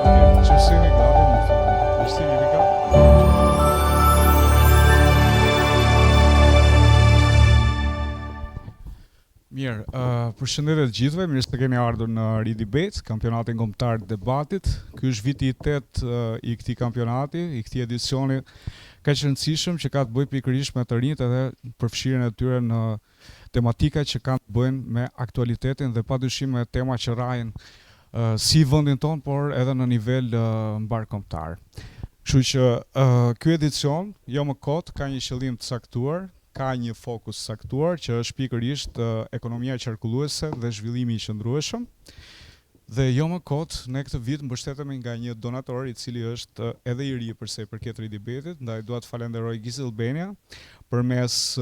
Qërsimi gati më thonë. Qërsimi jemi gati. Mirë, përshëndetje të gjithëve, mirë se keni ardhur në Ridebate, kampionatin kombëtar të debatit. Ky është viti i 8 i këtij kampionati, i këtij edicioni kaq të rëndësishëm që ka të bëjë pikërisht me të rinjt edhe përfshirjen e tyre në tematika që kanë të bëjnë me aktualitetin dhe padyshim me tema që rrahin si vendin ton, por edhe në nivel mbarkombëtar. Kështu që ky edicion jo më kot ka një qëllim të saktuar, ka një fokus saktuar që është pikërisht ekonomia qarkulluese dhe zhvillimi i qëndrueshëm. Dhe jo më kot, ne këtë vit mbështetemi nga një donator i cili është edhe i ri përsa i përket Ridebatit, ndaj dua të falenderoj Giz Albania përmes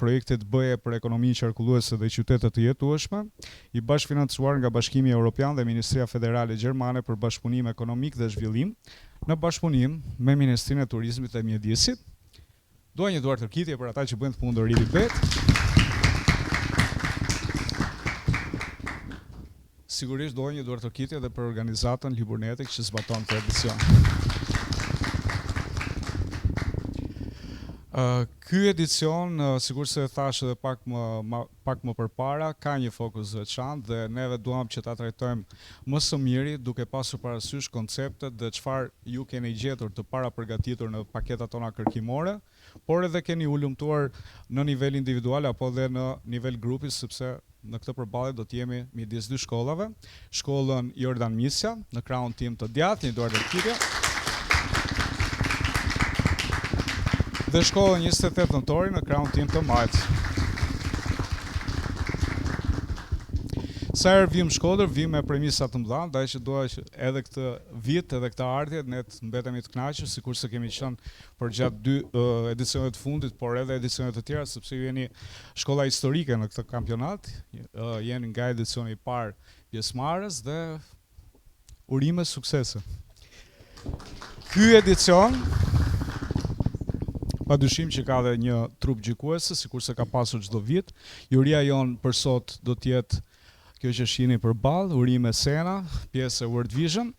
projektit BE për ekonominë qarkulluese dhe qytete të jetueshme, i bashkëfinancuar nga Bashkimi Evropian dhe Ministria Federale Gjermane për bashkëpunim ekonomik dhe zhvillim, në bashkëpunim me Ministrinë e Turizmit dhe Mjedisit. Dua një duar tërkitje për ata që bëjnë të punë në Ridebate. Sigurisht dua një duar tërkitje edhe për organizatën Liburnetik që zbaton këtë edicion. Ky edicion, sikur se thash edhe pak më përpara, ka një fokus veçantë dhe neve duam që ta trajtojmë më së miri duke pasur parasysh konceptet dhe çfarë ju keni gjetur të parapërgatitur në paketat tona kërkimore, por edhe keni ulumtuar në nivel individual apo dhe në nivel grupi, sepse në këtë përballje do të jemi midis dy shkollave, shkollën Jordan Misja në krahun tim të djathtë, një duar tërkitje. Dhe shkollën 28 nëntori në krahun tim të majtë. Sa herë vim Shkodër, vim me premisa të mëdha, ndaj që dua që edhe këtë vit, edhe këtë ardhje, ne të mbetemi të kënaqur, sikur se kemi qenë për gjatë dy edicionet të fundit, por edhe edicionet të tjera, sepse ju jeni shkolla historike në këtë kampionat, jeni nga edicioni i parë pjesëmarrës dhe urime suksese. Ky edicion padyshim që ka dhe një trup gjykuese, sikur se ka pasur çdo vit. Juria jon për sot do të jetë kjo që shihni përballë, urime Sena, pjesë e World Vision,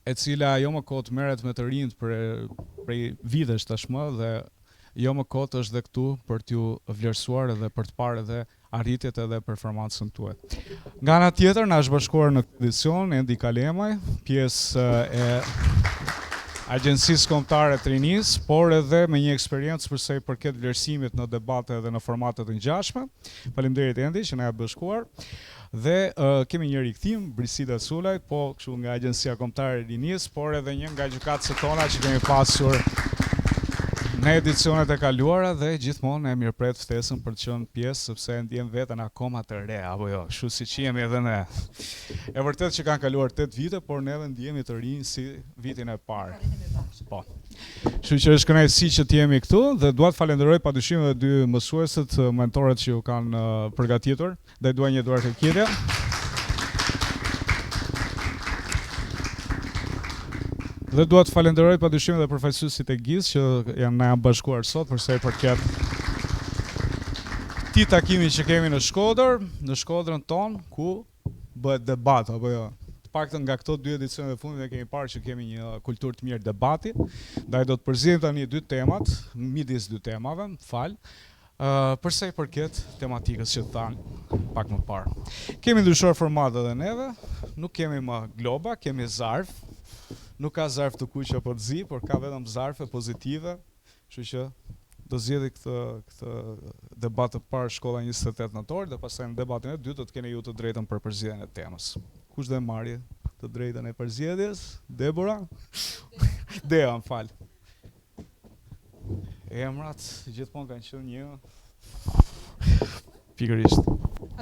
e cila jo më kot merret me të rinjt prej vitesh tashmë dhe jo më kot është dhe këtu për t'ju vlerësuar edhe për të parë edhe arritjet edhe performancën tuaj. Nga ana tjetër na është bashkuar në këtë edicion Endi Kalemaj, pjesë e Agjencisë Kombëtare të Rinisë, por edhe me një eksperiencë përsa i përket vlerësimit në debate dhe në formatet të ngjashme. Faleminderit Endi që na e bashkuar. Dhe kemi një rikthim, Brisida Sulaj, po kështu nga Agjencia Kombëtare e Rinisë, por edhe një nga gjykatësit tona që kemi pasur në edicionet e kaluara dhe gjithmonë e mirëpret ftesën për të qenë pjesë sepse e ndjem veten akoma të re, apo jo, kështu siç jemi edhe ne. E vërtet që kanë kaluar 8 vite, por neve ndjehemi të rinj si vitin e parë. Po. Kështu që është kënaqësi që të jemi këtu dhe dua të falenderoj padyshim edhe dy mësuesit, mentorët që ju kanë përgatitur, dhe dua një duar tërkitje. Dhe dua të falenderoj padyshim edhe përfaqësuesit e GIZ që na janë bashkuar sot për sa i përket këtij takimi që kemi në Shkodër, në Shkodrën tonë ku bëhet debat apo jo. Të paktën nga këto dy edicione të fundit ne kemi parë që kemi një kulturë të mirë debati, ndaj do të përzihem tani dy temat, midis dy temave, për sa i përket tematikës që thanë pak më parë. Kemi ndryshuar format edhe neve, nuk kemi më globa, kemi zarf. Nuk ka zarf të kuq apo të zi, por ka vetëm zarfe pozitive, kështu që do zgjidhni këtë debat të parë shkolla 28 nëntor dhe pastaj në debatin e dytë do të keni ju të drejtën për përzgjedhjen e temës. Kush do e marrë të drejtën e përzgjedhjes? Debora? Dea, më fal. Emrat gjithmonë kanë qenë një pikërisht.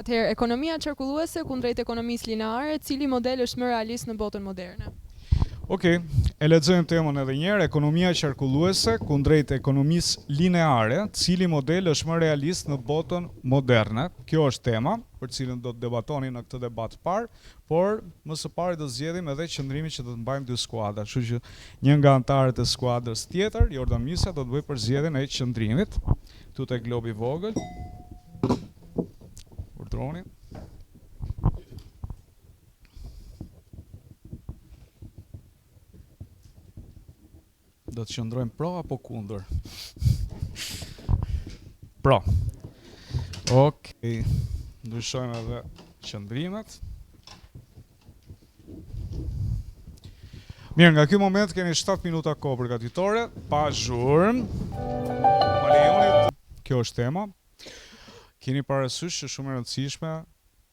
Atëherë, ekonomia qarkulluese kundrejt ekonomisë lineare, cili model është më realist në botën moderne? Okej, e lexojmë temën edhe një herë, ekonomia qarkulluese kundrejt ekonomisë lineare, cili model është më realist në botën moderne. Kjo është tema për cilën do të debatoni në këtë debat parë, por më së pari do zgjedhim edhe qëndrimin që do të mbajmë dy skuadra. Kështu që një nga anëtarët e skuadrës tjetër, Jordan Misja, do të bëjë përzgjedhjen e qëndrimit. Tu tek globi i vogël. Urdhroni. Do të qëndrojmë pro apo kundër? Pro. Okej. Ndryshojmë edhe qëndrimet. Mirë, nga ky moment keni 7 minuta kohë përgatitore, pa zhurmë. Ma lejoni, kjo është tema. Keni parasysh që shumë e rëndësishme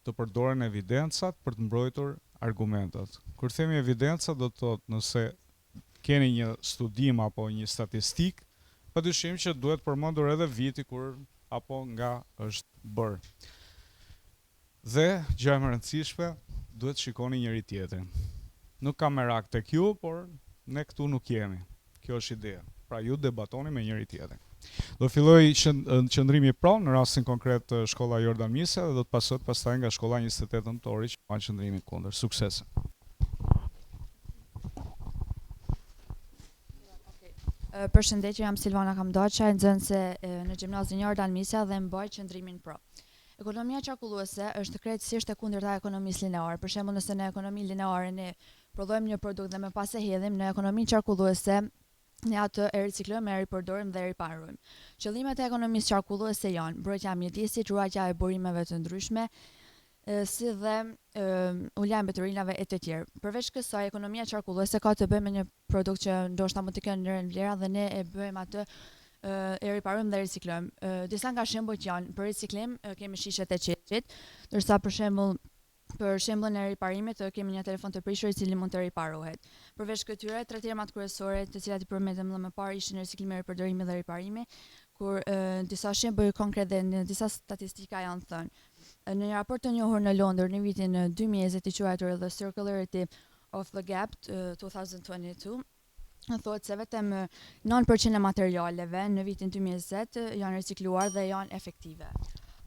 të përdoren evidencat për të mbrojtur argumentat. Kur themi evidencat do të thotë nëse keni një studim apo një statistik, padyshim që duhet përmendur edhe viti kur apo nga është bërë. Dhe gjë më e rëndësishme, duhet shikoni njëri tjetrin. Nuk ka merak tek ju, por ne këtu nuk jemi. Kjo është ideja. Pra ju debatoni me njëri tjetrin. Do filloj qëndrimi pro në rastin konkret shkolla Jordan Misa dhe do të pasohet pastaj nga shkolla 28 Nëntori që ka qëndrimin kundër. Suksese. Përshëndetje, jam Silvana Kamdoqa, nxënëse në Gjimnazin Jordan Misa dhe mbaj qëndrimin pro. Ekonomia qarkulluese është krejtësisht e kundërta e ekonomisë lineare. Për shembull, nëse në ekonomi lineare ne prodhojmë një produkt dhe më pas e hedhim, në ekonominë qarkulluese ne atë e riciklojmë, e ripërdorim dhe e riparojmë. Qëllimet e ekonomisë qarkulluese janë mbrojtja e mjedisit, ruajtja e burimeve të ndryshme, si dhe ulja e mbeturinave e të tjerë. Përveç kësaj, ekonomia qarkulluese ka të bëjë me një produkt që ndoshta mund të kenë ndërën vlera dhe ne e bëjmë atë e riparojmë dhe riciklojmë. Disa nga shembujt janë për riciklim kemi shishet e qeqit, ndërsa për shembullin e riparimit kemi një telefon të prishur i cili mund të riparohet. Përveç këtyre, tre temat kryesore të cilat i përmendëm më parë ishin riciklimi, ripërdorimi dhe riparimi, kur disa shembuj konkret dhe në disa statistika janë thënë. Në një raport të njohur në Londër në vitin 2020 i quajtur The Circularity of the Gap 2022, thotë se vetëm 9% e materialeve në vitin 2020 janë ricikluar dhe janë efektive.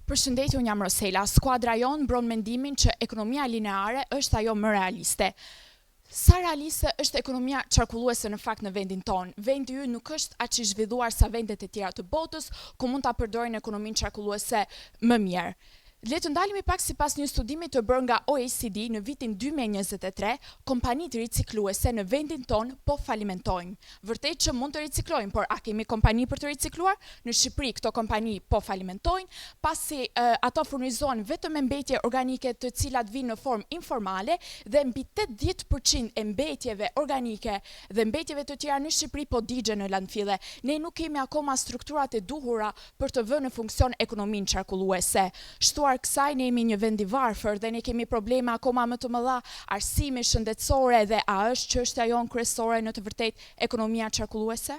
Përshëndetje, unë jam Rosela. Skuadra jonë mbron mendimin që ekonomia lineare është ajo më realiste. Sa realiste është ekonomia qarkulluese në fakt në vendin tonë? Vendi ynë nuk është aq i zhvilluar sa vendet e tjera të botës, ku mund ta përdorin ekonominë qarkulluese më mirë. Le të ndalemi pak sipas një studimi të bërë nga OECD në vitin 2023, kompanitë ricikluese në vendin tonë po falimentojnë. Vërtet që mund të riciklojnë, por a kemi kompani për të ricikluar? Në Shqipëri këto kompani po falimentojnë, pasi ato furnizojnë vetëm mbetje organike të cilat vinë në formë informale dhe mbi 80% e mbetjeve organike dhe mbetjeve të tjera në Shqipëri po digjen në landfille. Ne nuk kemi akoma strukturat e duhura për të vënë në funksion ekonominë qarkulluese. Kësaj ne jemi një vend i varfër dhe ne kemi probleme akoma më të mëdha arsimi shëndetësore dhe a është çështja jonë kryesore në të vërtetë ekonomia qarkulluese?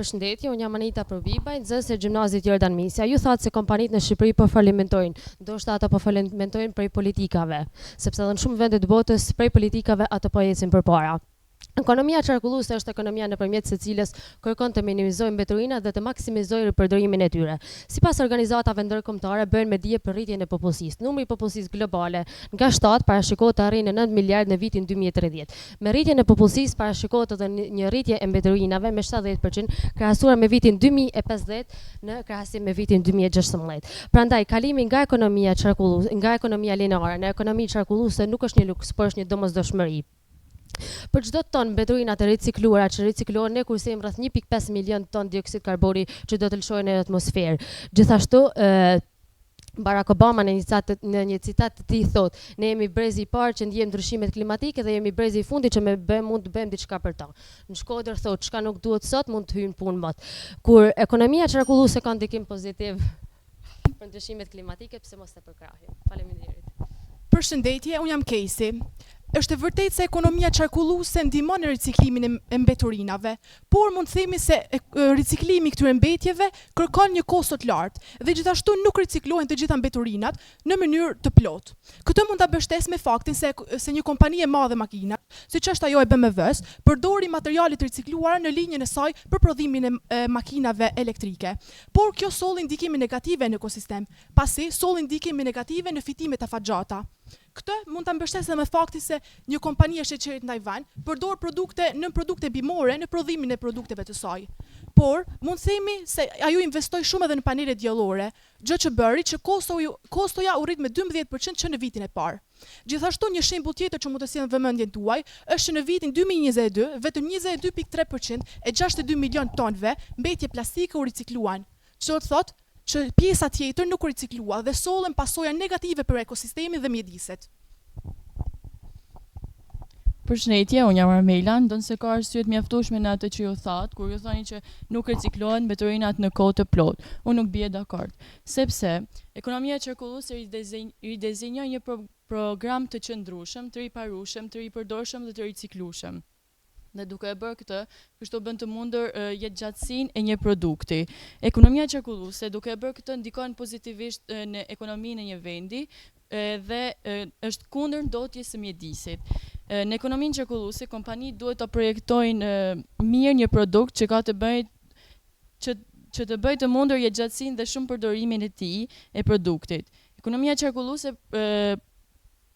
Përshëndetje, unë jam Anita Probibaj, nxënëse e Gjimnazit Jordan Misa. Ju thatë se kompanitë në Shqipëri po falimentojnë, ndoshta ata po falimentojnë prej politikave, sepse edhe në shumë vende të botës prej politikave ato po ecin përpara. Ekonomia qarkulluese është ekonomia nëpërmjet së cilës kërkon të minimizojë mbeturinat dhe të maksimizojë ripërdorimin e tyre. Sipas organizatave ndërkombëtare bëhen me dije për rritjen e popullsisë. Numri i popullsisë globale nga 7 parashikohet të arrijë në 9 miliard në vitin 2030. Me rritjen e popullsisë parashikohet edhe një rritje e mbeturinave me 70% krahasuar me vitin 2050 në krahasim me vitin 2016. Prandaj kalimi nga ekonomia qarkulluese, nga ekonomia lineare në ekonomi qarkulluese nuk është një luks, por është një domosdoshmëri. Për çdo ton mbeturina të ricikluara që riciklohen ne kursejmë rreth 1.5 milion ton dioksid karboni që do të lëshojnë në atmosferë. Gjithashtu Barack Obama në një citat të tij thotë, ne jemi brezi i parë që ndjejmë ndryshimet klimatike dhe jemi brezi i fundit që mund të bëjmë diçka për to. Në Shkodër thotë, çka nuk duhet sot mund të hyjnë punë mot. Kur ekonomia qarkulluese ka ndikim pozitiv për ndryshimet klimatike, pse mos e përkrahim. Faleminderit. Përshëndetje, unë jam Casey. Është e vërtetë se ekonomia qarkulluese ndihmon në riciklimin e mbeturinave, por mund të themi se riciklimi i këtyre mbetjeve kërkon një kosto të lartë dhe gjithashtu nuk riciklohen të gjitha mbeturinat në mënyrë të plotë. Këtë mund ta mbështes me faktin se një kompani e madhe makina, siç është ajo e BMW-s, përdori materiale të ricikluara në linjën e saj për prodhimin e makinave elektrike. Por kjo solli ndikime negative në ekosistem, pasi solli ndikime negative në fitimet afatgjata. Këtë mund ta mbështesë me faktin se një kompani e sheqerit në Taiwan përdor produkte bimore në prodhimin e produkteve të saj. Por mund të themi se ajo investoi shumë edhe në panele diellore, gjë që bëri që kostoja u rrit me 12% që në vitin e parë. Gjithashtu një shembull tjetër që mund të sjell në vëmendjen tuaj është në vitin 2022 vetëm 22.3% e 62 milion tonëve mbetje plastike u ricikluan. Çdo të thotë që pjesa tjetër nuk u riciklua dhe sollen pasoja negative për ekosistemin dhe mjediset. Përshëndetje, unë jam Armela, ndonë se ka arsye të mjaftueshme në atë që ju thatë, kur ju thani që nuk riciklohen mbeturinat në kohë të plotë. Unë nuk bie dakord, sepse ekonomia qarkulluese ridizenjon një program të qëndrueshëm, të riparueshëm, të ripërdorshëm dhe të riciklueshëm. Dhe duke e bërë këtë, kështu bën të mundur jetëgjatësinë e një produkti. Ekonomia qarkulluese, duke e bërë këtë, ndikon pozitivisht në ekonominë e një vendi dhe është kundër ndotjes së mjedisit. Në ekonominë qarkulluese, kompanitë duhet të projektojnë mirë një produkt që ka të bëjë që të bëjë të mundur jetëgjatësinë dhe shumë përdorimin e tij e produktit. Ekonomia qarkulluese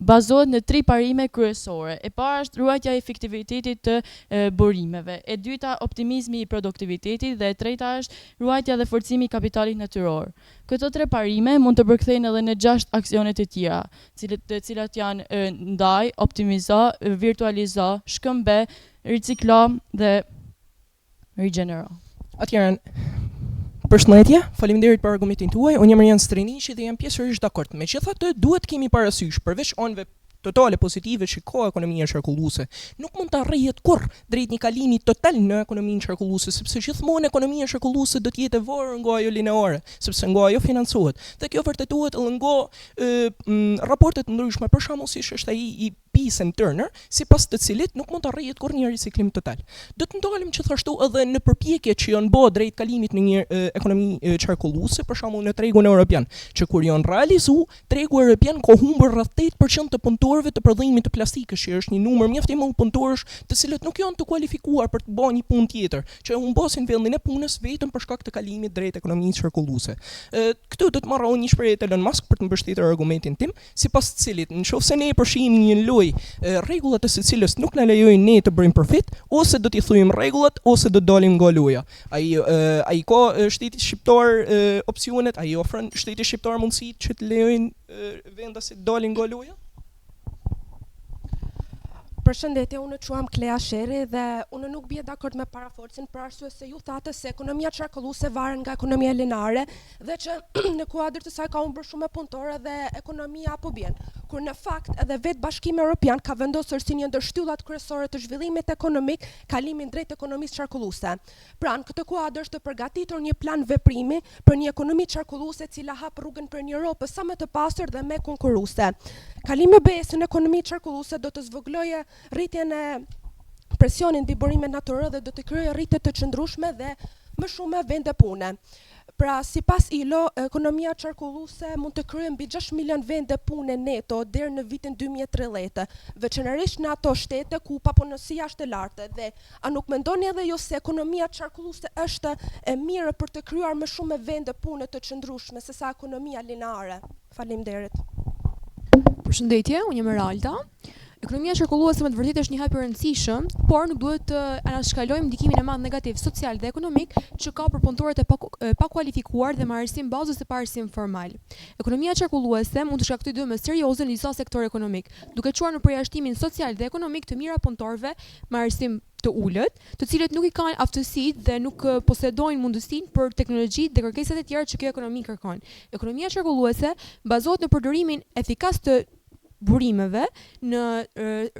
bazohet në 3 parime kryesore. E para është ruajtja e efektivitetit të burimeve, e dyta optimizmi i produktivitetit dhe e treta është ruajtja dhe forcimi i kapitalit natyror. Këto 3 parime mund të përkthehen edhe në 6 aksionet e tjera, të cilat janë ndaj, optimizo, virtualizo, shkëmbe, riciklo dhe rigeneroj. Atëherë, përshëndetje, faleminderit për argumentin tuaj. Unë jam Rian Strenishi dhe jam pjesërisht dakord. Megjithatë, duhet kemi parasysh përveç anëve totale pozitive që ka ekonomia qarkulluese, nuk mund të arrihet kurrë drejt një kalimi total në ekonominë qarkulluese, sepse gjithmonë ekonomia qarkulluese do të jetë e varur nga ajo lineare, sepse nga ajo financohet. Dhe kjo vërtetohet edhe nga raporte të ndryshme, për shembull siç është ai i Peace and Turner, sipas të cilit nuk mund të arrihet kurrë një riciklim total. Do të ndalim gjithashtu edhe në përpjekjet që janë bërë drejt kalimit në një ekonomi qarkulluese, për shembull në tregun evropian, që kur janë realizuar, tregu evropian ka humbur rreth 8% të punëtorëve të prodhimit të plastikës, që është një numër mjaft i madh punëtorësh, të cilët nuk janë të kualifikuar për të bërë një punë tjetër, që humbasin vendin e punës vetëm për shkak të kalimit drejt ekonomisë qarkulluese. Këtu do të marrë një shprehje të Elon Musk për të mbështetur argumentin tim, sipas të cilit nëse ne përshihemi një lojë rregullat e së cilës nuk na lejojnë ne të bëjmë profit, ose do t'i thujmë rregullat, ose do dalim nga loja. Ai ka shteti shqiptar opsionet, ai ofron shteti shqiptar mundësitë që të lejojnë vendasit të dalin nga loja? Përshëndetje, unë quam Klea Sheri dhe unë nuk bie dakord me paraforcin për arsye se ju thatë se ekonomia qarkulluese varet nga ekonomia lineare dhe që në kuadër të saj ka humbur shumë punëtorë dhe ekonomia po bjen. Kur në fakt edhe vetë Bashkimi Evropian ka vendosur si një ndër shtyllat kryesore të zhvillimit ekonomik kalimin drejt ekonomisë qarkulluese. Pra, në këtë kuadër është të përgatitur një plan veprimi për një ekonomi qarkulluese e cila hap rrugën për një Europë sa më të pastër dhe më konkurruese. Kalimi BE-s në ekonomi qarkulluese do të zvogëlojë rritjen e presionit mbi burimet natyrore dhe do të krijojë rritje të qëndrueshme dhe më shumë vende pune. Pra, sipas ILO, ekonomia qarkulluese mund të krijojë mbi 6 milion vende pune neto deri në vitin 2030, veçanërisht në ato shtete ku papunësia është e lartë. Dhe a nuk mendoni edhe ju se ekonomia qarkulluese është e mirë për të krijuar më shumë vende pune të qëndrueshme se sa ekonomia lineare? Faleminderit. Përshëndetje, unë jam Eralda. Ekonomia qarkulluese me të vërtetë është një hap i rëndësishëm, por nuk duhet të anashkalojmë ndikimin e madh negativ social dhe ekonomik që ka për punëtorët e pakualifikuar dhe marrësim bazës së parësim formal. Ekonomia qarkulluese mund të shkaktojë dëme serioze në disa sektorë ekonomik, duke çuar në përjashtimin social dhe ekonomik të mira punëtorëve marrësim të ulët, të cilët nuk i kanë aftësitë dhe nuk posedojnë mundësinë për teknologjitë dhe kërkesat e tjera që kjo ekonomi kërkon. Ekonomia qarkulluese bazohet në përdorimin efikas të burimeve, në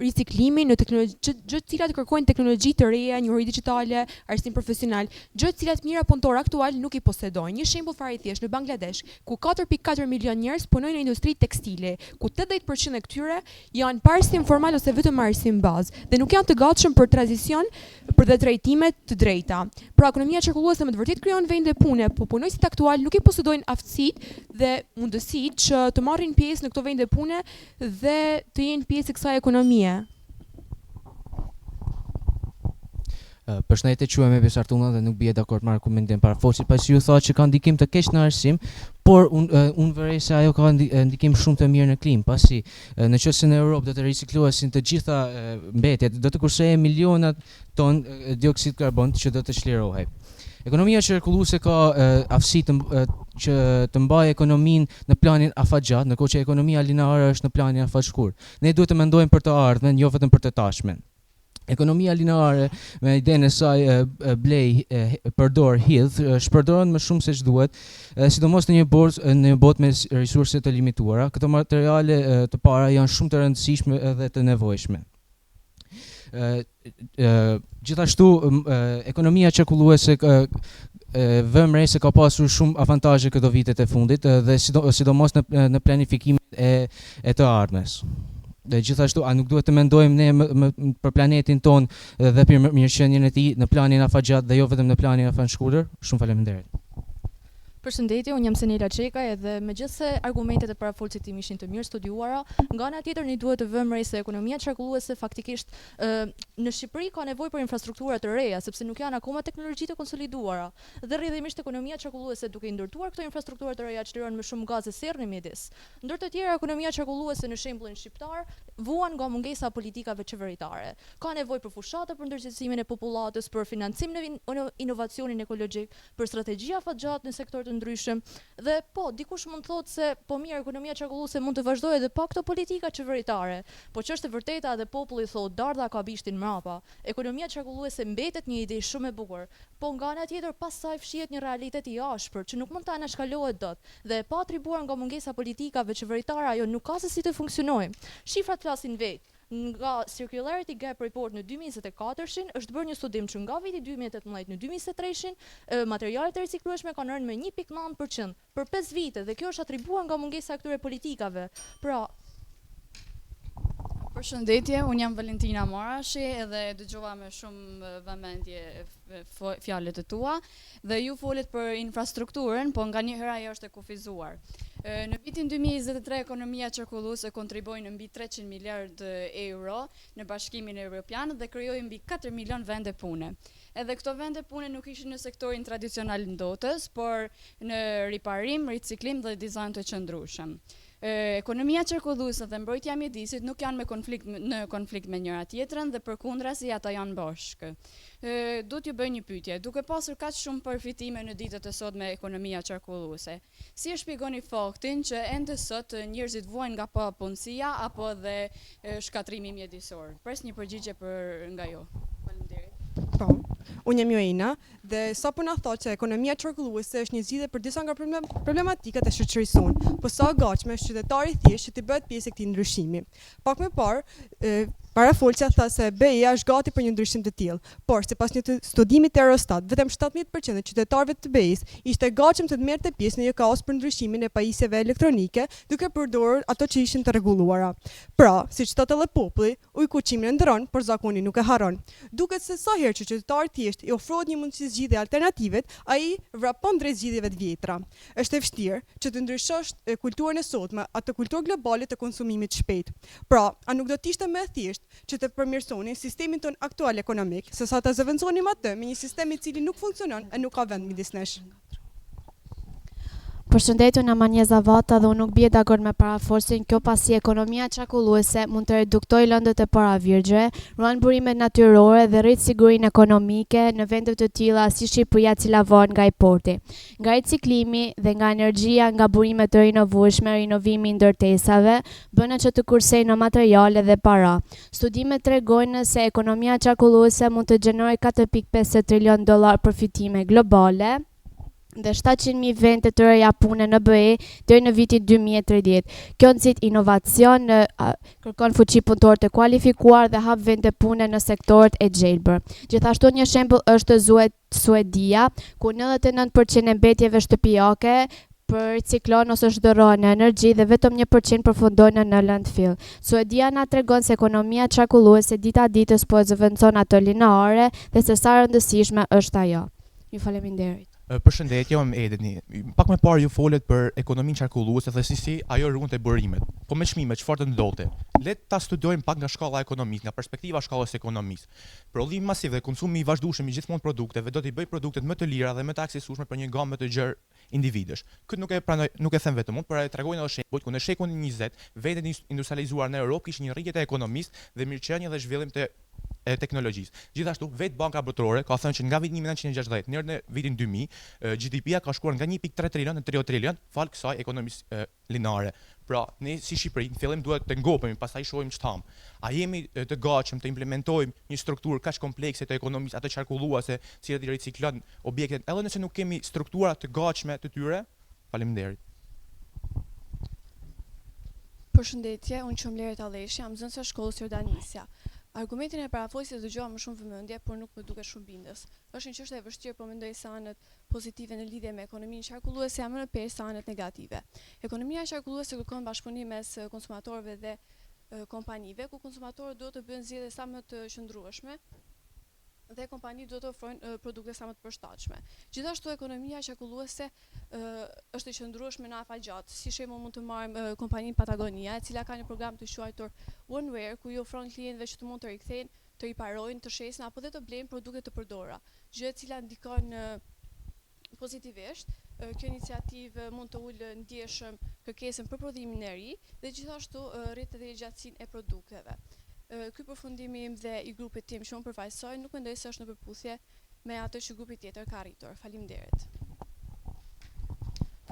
riciklimin, në teknologji, gjë të cilat kërkojnë teknologji të reja, njohuri digjitale, arsim profesional, gjë të cilat mira punëtor aktual nuk i posedojnë. Një shembull fare i thjeshtë në Bangladesh, ku 4.4 milion njerëz punojnë në industri tekstile, ku 80% e këtyre janë pa arsim formal ose vetëm arsim bazë dhe nuk janë të gatshëm për tranzicion për dhe trajtime të drejta. Pra, ekonomia qarkulluese me të vërtetë krijon vende pune, po punojësit aktual nuk i posedojnë aftësitë dhe mundësitë që të marrin pjesë në këto vende pune dhe të jenë pjesë e kësaj ekonomie. Përshëndetje, quhem Ebi Sartuna dhe nuk bie dakord me argumentin paraforcit, pasi ju thotë që ka ndikim të keq në arsim, por unë vërej se ajo ka ndikim shumë të mirë në klimë, pasi në qoftë se në Europë do të riciklohesin të gjitha mbetjet, do të kursejë milionat ton dioksid karbon që do të çlirohej. Ekonomia qarkulluese ka aftësi që të mbajë ekonominë në planin afatgjat, ndërkohë që ekonomia lineare është në planin afatshkurt. Ne duhet të mendojmë për të ardhmen, jo vetëm për të tashmen. Ekonomia lineare me idenë e saj blej përdor hidh shpërdoren më shumë se ç'duhet, sidomos në një botë me resurse të limituara. Këto materiale të para janë shumë të rëndësishme dhe të nevojshme. Gjithashtu ekonomia qarkulluese vëmë re se ka pasur shumë avantazhe këto vitet e fundit dhe sidomos në planifikimin e të ardhmes. Dhe gjithashtu, a nuk duhet të mendojmë ne për planetin ton dhe për mirëqenien e tij në planin afatgjat dhe jo vetëm në planin afatshkurtër? Shumë faleminderit. Përshëndetje, unë jam Senela Çeka edhe megjithse argumentet e parafolësit tim ishin të mirë studiuara, nga ana tjetër ne duhet të vëmë re se ekonomia qarkulluese faktikisht në Shqipëri ka nevojë për infrastruktura të reja, sepse nuk janë akoma teknologji të konsoliduara. Dhe rrjedhimisht ekonomia qarkulluese duke i ndërtuar këto infrastruktura të reja çliron më shumë gazë serre në mjedis. Ndër të tjera, ekonomia qarkulluese në shembullin shqiptar vuan nga mungesa politikave qeveritare. Ka nevojë për fushata për ndërgjegjësimin e popullatës, për financim në inovacionin ekologjik, për strategji afatgjat në sektor ndryshëm dhe po dikush mund thotë se po mirë ekonomia qarkulluese mund të vazhdojë edhe pa këto politika qeveritare, po që është e vërteta dhe populli thotë dardha ka bishtin mrapa. Ekonomia qarkulluese mbetet një ide shumë e bukur, po nga ana tjetër pastaj fshihet një realitet i ashpër që nuk mund ta anashkalohet dot dhe e pa atribuar nga mungesa politikave qeveritare ajo nuk ka se si të funksionojë. Shifrat flasin vetë. Nga Circularity Gap Report në 2024 është bërë një studim që nga viti 2018 në 2023 materialet e riciklueshme kanë rënë me 1.9% për 5 vite dhe kjo është atribuar nga mungesa e këtyre politikave. Pra, Përshëndetje, unë jam Valentina Marashi edhe dëgjova me shumë vëmendje fjalët e tua dhe ju folet për infrastrukturën, po nga një herë ajo është e kufizuar. Në vitin 2023 ekonomia qarkulluese kontriboi në mbi 300 miliard euro në Bashkimin Evropian dhe krijoi mbi 4 milion vende pune. Edhe këto vende pune nuk ishin në sektorin tradicional ndotës, por në riparim, riciklim dhe dizajn të qëndrueshëm. Ekonomia qarkulluese dhe mbrojtja e mjedisit nuk janë në konflikt me njëra tjetrën dhe përkundrazi ata janë bashkë. Do t'ju bëj një pyetje, duke pasur kaq shumë përfitime në ditët e sotme ekonomia qarkulluese, si e shpjegoni faktin që ende sot njerëzit vuajnë nga pa punësia apo dhe shkatrimi mjedisor? Pres një përgjigje nga ju. Faleminderit. Po, unë jam Joina dhe sa po na thotë që ekonomia qarkulluese është një zgjidhje për disa nga problematikat e shoqërisë sonë, po sa gatshme është qytetari thjesht që të bëhet pjesë e këtij ndryshimi. Pak më parë, parafolësia tha se BE-ja është gati për një ndryshim të tillë, por sipas një studimi të Eurostat, vetëm 17% e qytetarëve të BE-s ishte gatshëm të merrte pjesë në një kaos për ndryshimin e pajisjeve elektronike, duke përdorur ato që ishin të rregulluara. Pra, siç thotë edhe populli, ujkuqimin e ndron, por zakoni nuk e harron. Duket se sa herë që qytetari thjesht i ofrohet një mundësi zgjidhje alternative, ai vrapon drejt zgjidhjeve të vjetra. Është e vështirë që të ndryshosh kulturën e sotme atë kulturë globale të konsumimit shpejt. Pra, a nuk do të ishte më e thjeshtë që të përmirësoni sistemin ton aktual ekonomik, se sa të zëvendësonim atë me një sistem i cili nuk funksionon e nuk ka vend midis nesh. Përshëndetje, unë jam Anja Zavata dhe unë nuk bie dakord me parafolsin, kjo pasi ekonomia qarkulluese mund të reduktojë lëndët e paravirgjëve, ruan burimet natyrore dhe rrit sigurinë ekonomike në vende të tilla si Shqipëria, e cila varet nga importi. Nga riciklimi dhe nga energjia nga burimet të rinovueshme, rinovimi i ndërtesave bën që të kursejnë në materiale dhe para. Studimet tregojnë se ekonomia qarkulluese mund të gjenerojë 4.5 trilion dollar përfitime globale dhe 700.000 vende të reja pune në BE deri në vitin 2030. Kjo nxit inovacion, kërkon fuqi punëtor të kualifikuar dhe hap vende pune në sektorët e gjelbër. Gjithashtu një shembull është Suedia, ku 99% e mbetjeve shtëpiake për riciklon ose shndërrohen në energji dhe vetëm 1% përfundojnë në landfill. Suedia na tregon se ekonomia qarkulluese dita ditës po e zëvendëson ato lineare dhe se sa rëndësishme është ajo. Ju faleminderit. Përshëndetje, jam Edeni. Pak më parë ju folet për ekonominë qarkulluese dhe si ajo ruante burimet. Po me çmimet çfarë ndodhte? Le ta studiojmë pak nga shkalla ekonomike, nga perspektiva shkallës ekonomisë. Prodhimi masiv dhe konsumi i vazhdueshëm i gjithmonë produkteve do t'i bëjë produktet më të lira dhe më të aksesueshme për një gamë të gjerë individësh. Këtë nuk e them vetëm unë, por e tregojnë edhe shembuj ku në shekulin 20 vendet industrializuar në Europë kishin një rritje të ekonomisë dhe mirëqenie dhe zhvillim të e teknologjisë. Gjithashtu, vetë Banka Botërore ka thënë që nga viti 1960 deri në vitin 2000, GDP-ja ka shkuar nga 1.3 trilion në 3 trilion fal kësaj ekonomisë linare. Pra, ne si Shqipëri, në fillim duhet të ngopemi, pastaj shohim ç'tam. A jemi të gatshëm të implementojmë një strukturë kaq komplekse të ekonomisë, atë qarkulluese, cilat i riciklon objektet, edhe nëse nuk kemi struktura të gatshme të tyre? Faleminderit. Përshëndetje, unë qëmë Leret Alleshi, jam nxënëse shkollës Jordanisja. Argumentin e parafolësit dëgjova më shumë vëmendje, por nuk më duket shumë bindës. Është një çështje e vështirë, por mendoj se anët pozitive në lidhje me ekonominë qarkulluese janë më në pesë se anët negative. Ekonomia qarkulluese kërkon bashkëpunim mes konsumatorëve dhe kompanive, ku konsumatorët duhet të bëjnë zgjedhje sa më të qëndrueshme dhe kompanitë duhet të ofrojnë produkte sa më të përshtatshme. Gjithashtu ekonomia qarkulluese është e qëndrueshme në afatgjatë. Si shembull mund të marrim kompaninë Patagonia, e cila ka një program të quajtur OneWare, ku i ofron klientëve që të mund të rikthejnë, të riparojnë, të shesin apo dhe të blejnë produkte të përdorura. Gjë e cila ndikon pozitivisht. Kjo iniciativë mund të ulë ndjeshëm kërkesën për prodhimin e ri dhe gjithashtu rritet edhe gjatësinë e produkteve. Ky përfundimi im dhe i grupit tim që unë përfaqësoj nuk mendoj se është në përputhje me atë që grupi tjetër ka arritur. Faleminderit.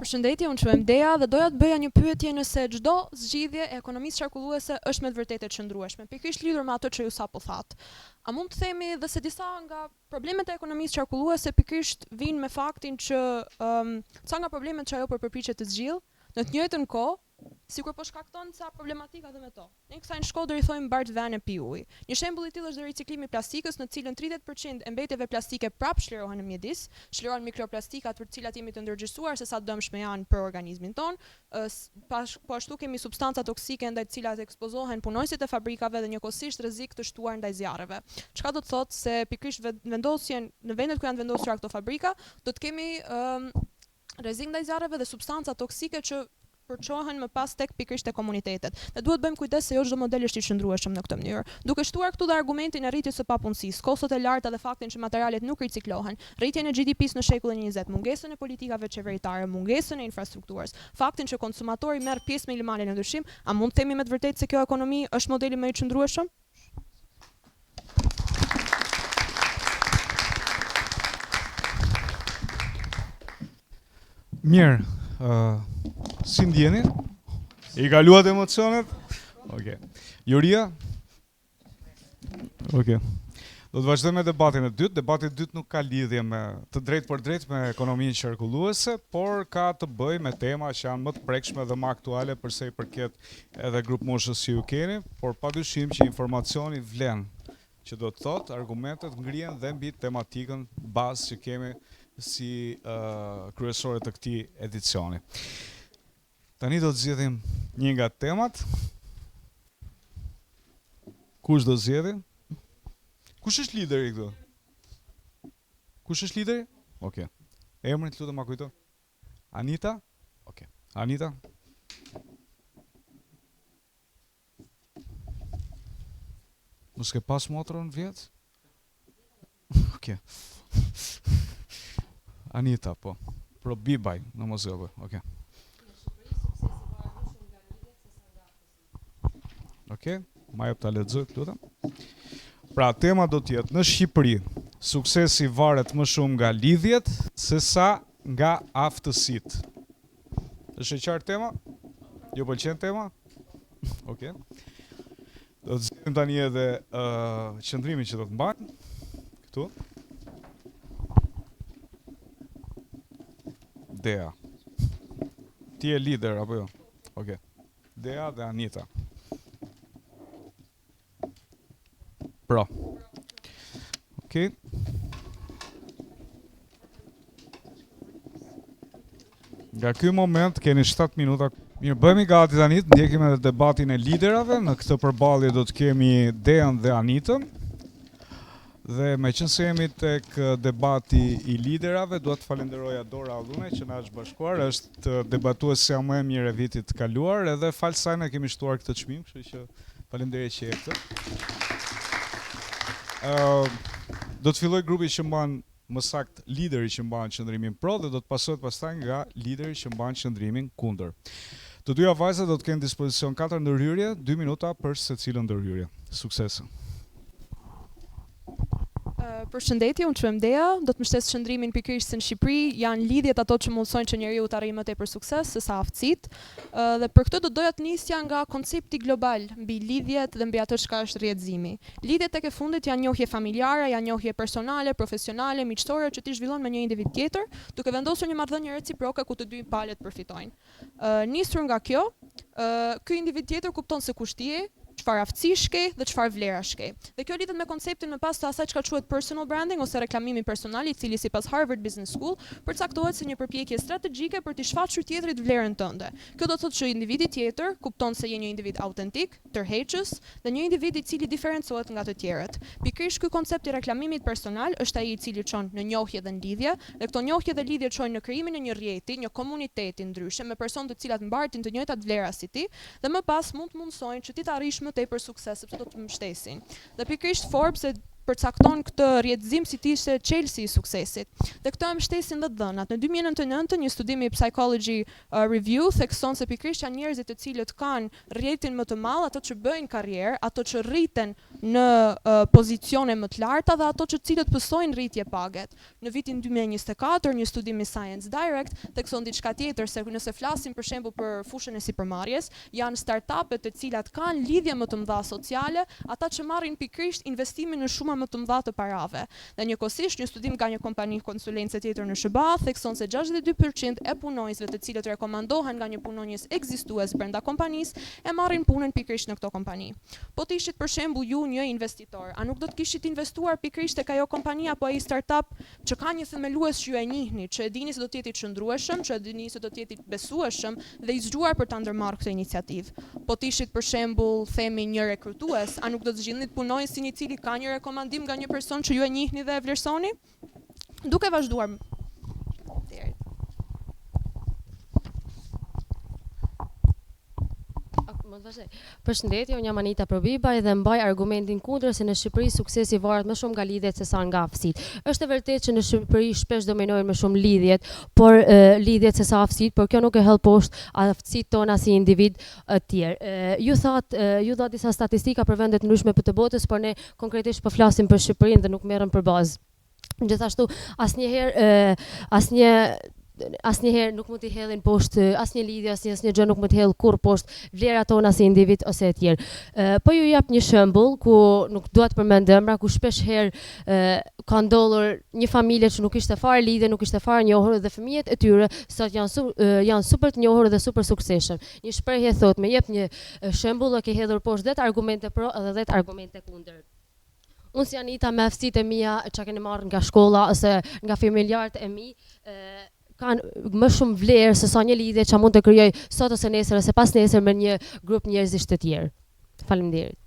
Përshëndetje, unë quhem Deja dhe doja të bëja një pyetje nëse çdo zgjidhje e ekonomisë qarkulluese është me të vërtetë e qëndrueshme, pikërisht lidhur me ato që ju sapo thatë. A mund të themi dhe se disa nga problemet e ekonomisë qarkulluese pikërisht vijnë me faktin që ca nga problemet që ajo përpiqet të zgjidhë, në të njëjtën kohë sikur po shkakton ca problematika dhe me to. Ne kësaj në Shkodër i thojmë bardh vene pi ujë. Një shembull i tillë është riciklimi i plastikës, në cilën 30% e mbetjeve plastike prap shlirohen në mjedis, shlirohen mikroplastikat për të cilat jemi të ndërgjegjësuar se sa dëmshme janë për organizmin ton. Po ashtu kemi substanca toksike ndaj të cilat ekspozohen punonësit e fabrikave dhe njëkohësisht rrezik të shtuar ndaj zjarreve. Çka do të thotë se pikërisht vendosjen në vendet ku janë vendosura këto fabrika, do të kemi rrezik ndaj zjarreve dhe substanca toksike që përçohen më pas tek pikërisht te komunitetet. Ne duhet bëjmë kujdes se jo çdo model është i qëndrueshëm në këtë mënyrë. Duke shtuar këtu dhe argumentin e rritjes së papunësisë, kostot e larta dhe faktin që materialet nuk riciklohen, rritjen e GDP-s në shekullin 20, mungesën e politikave qeveritare, mungesën e infrastrukturës, faktin që konsumatori merr pjesë minimale në ndryshim, a mund të themi me të vërtetë se kjo ekonomi është modeli më i qëndrueshëm? Mirë, si ndjeni? I kaluat emocionet? Okej. Juria? Okej. Do të vazhdojmë me debatin e dytë. Debati i dytë nuk ka lidhje me të drejtë për drejtë me ekonominë qarkulluese, por ka të bëjë me tema që janë më të prekshme dhe më aktuale përse i përket edhe grup moshës që ju keni, por padyshim që informacioni vlen, që do të thotë argumentet ngrihen dhe mbi tematikën bazë që kemi si kryesore të këtij edicioni. Tani do të zgjedhim një nga temat. Kush do zgjedhë? Kush është lideri këtu? Kush është lideri? Okej. Emrin të lutem ma kujto. Anita? Okej. Anita? Mos ke pas motrën vjet? Okej. Anita, po. Pro bibaj, në mos gaboj. Okej. Okej, ma jep ta lexoj, lutem. Pra, tema do të jetë: në Shqipëri, suksesi varet më shumë nga lidhjet se sa nga aftësitë. Është e qartë tema? Ju pëlqen tema? Okej. Do të zgjidhim tani edhe qëndrimin që do të mbajmë këtu. Dea. Ti je lider apo jo? Okej. Dea dhe Anita. Pra. Okej. Nga ky moment keni 7 minuta. Mirë, bëhemi gati tani të ndjekim edhe debatin e liderave. Në këtë përballje do të kemi Dean dhe Anitën. Dhe me qënë se jemi tek debati i liderave, duhet të falenderoja Dora Allune që na është bashkuar, është debatuesja më e mirë e vitit të kaluar, edhe falë saj ne kemi shtuar këtë çmim, kështu që faleminderit që jepte. Do të filloj grupi që mban, më sakt lideri që mban qëndrimin pro dhe do të pasohet pastaj nga lideri që mban qëndrimin kundër. Të dyja vajzat do të kenë dispozicion 4 ndërhyrje, 2 minuta për secilën ndërhyrje. Sukses. Përshëndetje, unë quhem Dea, do të mbështes qëndrimin pikërisht se në Shqipëri janë lidhjet ato që mundsojnë që njeriu të arrijë më tepër sukses se sa aftësitë. Dhe për këtë do doja të nisja nga koncepti global mbi lidhjet dhe mbi atë çka është rrjedhimi. Lidhjet tek e fundit janë njohje familjare, janë njohje personale, profesionale, miqësore që ti zhvillon me një individ tjetër, duke vendosur një marrëdhënie reciproke ku të dy palët përfitojnë. Nisur nga kjo, ky individ tjetër kupton se kush ti je, çfarë aftësish ke dhe çfarë vlerash ke. Dhe kjo lidhet me konceptin më pas të asaj çka quhet personal branding ose reklamimi personal, I cili sipas Harvard Business School përcaktohet si një përpjekje strategjike për t'i shfaqur tjetrit vlerën tënde. Kjo do të thotë që individi tjetër kupton se je një individ autentik, tërheqës dhe një individ I cili diferencohet nga të tjerët. Pikërisht ky koncept I reklamimit personal është ai I cili çon në njohje dhe në lidhje, dhe këto njohje dhe lidhje çojnë në krijimin e një rrjeti, një komuniteti ndryshe me personë të cilat mbartin të njëjtat vlera si ti, dhe më pas mund të mundsojnë që ti të arrish më tepër sukses sepse do të mbështesin. Dhe pikërisht Forbes përcakton këtë rrjedhim si të ishte Chelsea I suksesit. Dhe këto e mbështesin dhe dhënat. Në 2009 një studim I Psychology Review thekson se pikërisht janë njerëzit të cilët kanë rrjetin më të madh, ato që bëjnë karrierë, ato që rriten në pozicione më të larta dhe ato që cilët pësojnë rritje paget. Në vitin 2024 një studim I Science Direct thekson diçka tjetër, se nëse flasim për shembull për fushën e sipërmarrjes, janë startupet të cilat kanë lidhje më të mëdha sociale, ata që marrin pikërisht investimin në shumë më të mëdha të parave. Dhe njëkohësisht një studim nga një kompani konsulence tjetër në SBA thekson se 62% e punonjësve të cilët rekomandohen nga një punonjës ekzistues brenda kompanisë e marrin punën pikërisht në këto kompani. Po të ishit për shembull ju një investitor, a nuk do të kishit investuar pikërisht tek ajo kompani apo ai startup që ka një themelues që ju e njihni, që e dini se do të jetë I çndrueshëm, që e dini se do të jetë I besueshëm dhe I zgjuar për ta ndërmarrë këtë iniciativë. Po të ishit për shembull themi një rekrutues, a nuk do të zgjidhni punonjësin I cili ka një rekomandim nga një person që ju e njihni dhe e vlerësoni? Duke vazhduar. Përshëndetje, unë jam Anita Probibaj dhe mbaj argumentin kundër se në Shqipëri suksesi varet më shumë nga lidhjet se sa nga aftësitë. Është e vërtetë që në Shqipëri shpesh dominojnë më shumë lidhjet, por lidhjet se sa aftësitë, por kjo nuk e hell poshtë aftësitë tona si individ të tjerë. Ju dha disa statistika për vende të ndryshme të botës, por ne konkretisht po flasim për Shqipërinë dhe nuk merrem për bazë. Gjithashtu, asnjëherë nuk mund t'i hellin poshtë asnjë lidhje, asnjë gjë nuk mund t'i hell kurr poshtë vlerat tona si individ ose të tjerë. Po ju jap një shembull ku nuk dua të përmend emra, ku shpesh herë ka ndodhur një familje që nuk ishte fare lidhje, nuk ishte fare njohur dhe fëmijët e tyre sot janë super të njohur dhe super suksesshëm. Një shprehje thotë, më jep një shembull e ke hedhur poshtë 10 argumente pro dhe 10 argumente kundër. Unë si Anita me aftësitë e mia që keni marrë nga shkolla ose nga familjarët e mi, kanë më shumë vlerë se sa një lidhje që mund të krijoj sot ose nesër ose pas nesër me një grup njerëzish të tjerë. Faleminderit.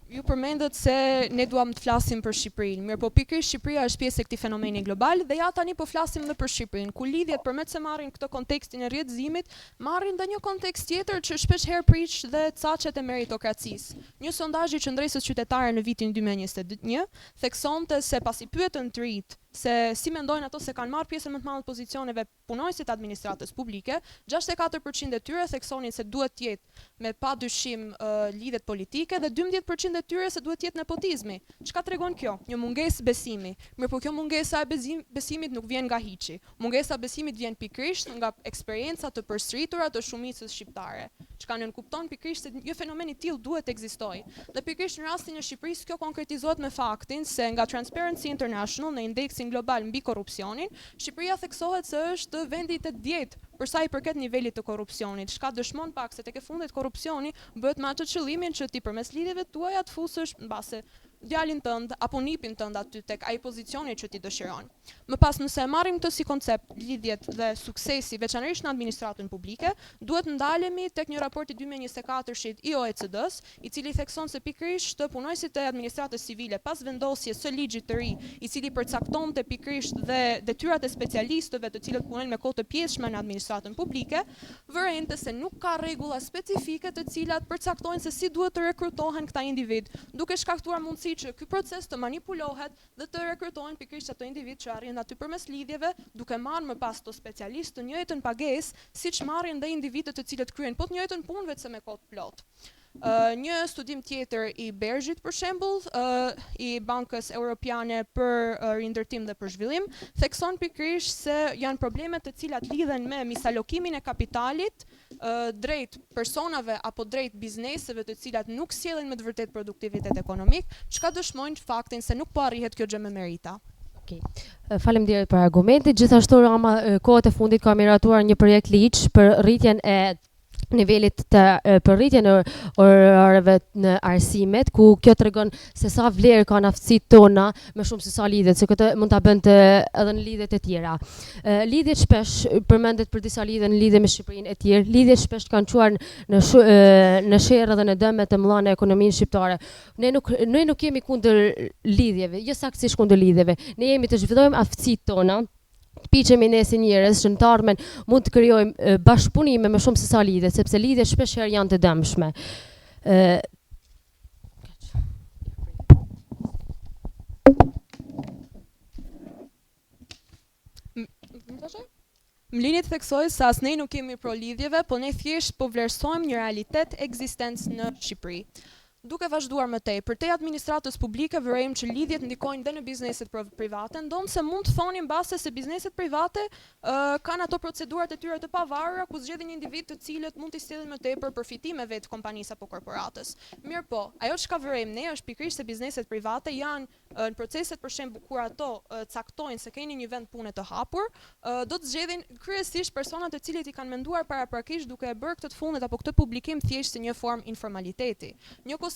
Ju përmendët se ne duam të flasim për Shqipërinë. Mirë, po pikërisht Shqipëria është pjesë e këtij fenomeni global dhe ja tani po flasim edhe për Shqipërinë, ku lidhjet përmet se marrin këtë kontekstin e rrjedhëzimit, marrin edhe një kontekst tjetër që shpesh herë prish dhe caqet e meritokracisë. Një sondazh I qendresës qytetare në vitin 2021 theksonte se pasi pyetën të rinjt se si mendojnë ato se kanë marrë pjesën më të madhe të pozicioneve punonjësit administratës publike, 64% e tyre theksonin se duhet të jetë me padyshim lidhjet politike dhe 12% e tyre se duhet të jetë nepotizmi. Çka tregon kjo? Një mungesë besimi. Mirë, po kjo mungesa e besimit nuk vjen nga hiçi. Mungesa e besimit vjen pikërisht nga eksperjenca të përsëritura të shumicës shqiptare. Çka nënkupton pikërisht se një fenomen I tillë duhet të ekzistojë. Dhe pikërisht në rastin e Shqipërisë kjo konkretizohet me faktin se nga Transparency International në indeksin global mbi korrupsionin, Shqipëria theksohet se është vendi I 80 për sa I përket nivelit të korrupsionit, çka dëshmon pak se tek e fundit korrupsioni bëhet me atë qëllimin që ti përmes lidhjeve tuaja të fusësh mbase djalin tënd apo nipin tënd aty tek ai pozicioni që ti dëshiron. Më pas nëse e marrim këtë si koncept, lidhjet dhe suksesi veçanërisht në administratën publike, duhet ndalemi tek një raport I 2024-shit I OECD-s, I cili thekson se pikërisht punonjësit e administratës civile pas vendosjes së ligjit të ri, I cili përcaktonte pikërisht dhe detyrat e specialistëve të cilët punojnë me kohë të pjesshme në administratën publike, vërente se nuk ka rregulla specifike të cilat përcaktojnë se si duhet të rekrutohen këta individ, duke shkaktuar mundësi që ky proces të manipulohet dhe të rekrutohen pikërisht ato individ që arrin aty përmes lidhjeve, duke marrë më pas të specialistë të njëjtën pagesë, siç marrin dhe individët të cilët kryejnë po të njëjtën punë vetëm me kohë të plotë. Një studim tjetër i Bergjit për shembull, i Bankës Europiane për Rindërtim dhe për Zhvillim, thekson pikërisht se janë probleme të cilat lidhen me misalokimin e kapitalit drejt personave apo drejt bizneseve të cilat nuk sjellin me të vërtet produktivitet ekonomik, çka dëshmojnë faktin se nuk po arrihet kjo gjë me merita. Faleminderit për argumentin. Gjithashtu Rama kohët e fundit ka miratuar një projekt ligj për rritjen e nivelit të për rritjen e orëve në arsimet, ku kjo tregon se sa vlerë kanë aftësitë tona më shumë se sa lidhet, se këtë mund ta bënte edhe në lidhjet e tjera. Lidhjet shpesh përmendet për disa lidhje në lidhje me Shqipërinë e tjerë. Lidhjet shpesh kanë çuar në sherrë dhe në dëme të mëdha në ekonominë shqiptare. Ne nuk jemi kundër lidhjeve, jo saktësisht kundër lidhjeve. Ne jemi të zhvillojmë aftësitë tona. Piqemi ne si njerëz që në të ardhmen mund të krijojmë bashkëpunime më shumë se sa lidhje, sepse lidhjet shpeshherë janë të dëmshme. Mlini të theksoj se as ne nuk kemi pro lidhjeve, po ne thjesht po vlerësojmë një realitet ekzistencë në Shqipëri. Duke vazhduar më tej, për te administratës publike vërejmë që lidhjet ndikojnë dhe në bizneset private, ndonë se mund të thonim base se bizneset private kanë ato procedurat e tyre të pavarura ku zgjedhin individ të cilët mund t'i sjellin më tepër përfitimeve të kompanisë apo korporatës. Mirë po, ajo çka vërejmë ne është pikërisht se bizneset private janë në proceset për shembull kur ato caktojnë se keni një vend pune të hapur, do të zgjedhin kryesisht persona të cilët i kanë menduar paraprakisht duke e bërë këtë të fundit apo këtë publikim thjesht si një formë informaliteti.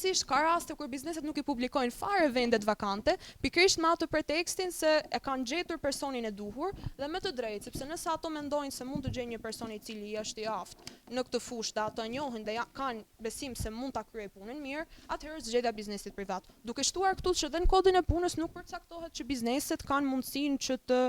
Ka raste kur bizneset nuk i publikojnë fare vendet vakante, pikërisht me atë pretekstin se e kanë gjetur personin e duhur dhe me të drejtë, sepse nëse ato mendojnë se mund të gjejnë një person i cili është i aftë në këtë fushë dhe ato njohin dhe kanë besim se mund ta kryejë punën mirë, atëherë zgjedhja biznesit privat. Duke shtuar këtu që dhe në kodin e punës nuk përcaktohet që bizneset kanë mundësinë që të